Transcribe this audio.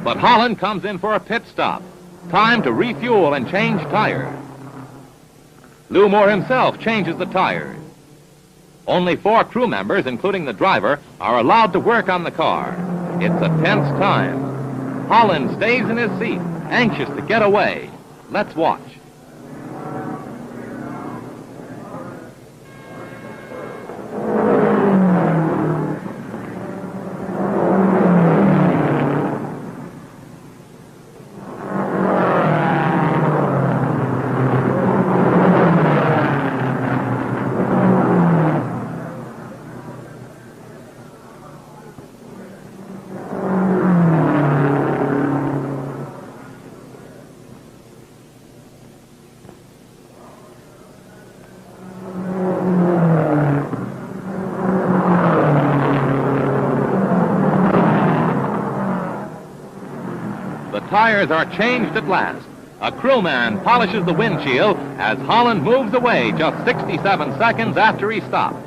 But Holland comes in for a pit stop. Time to refuel and change tires. Lou Moore himself changes the tires. Only 4 crew members, including the driver, are allowed to work on the car. It's a tense time. Holland stays in his seat, anxious to get away. Let's watch. The tires are changed at last. A crewman polishes the windshield as Holland moves away just 67 seconds after he stopped.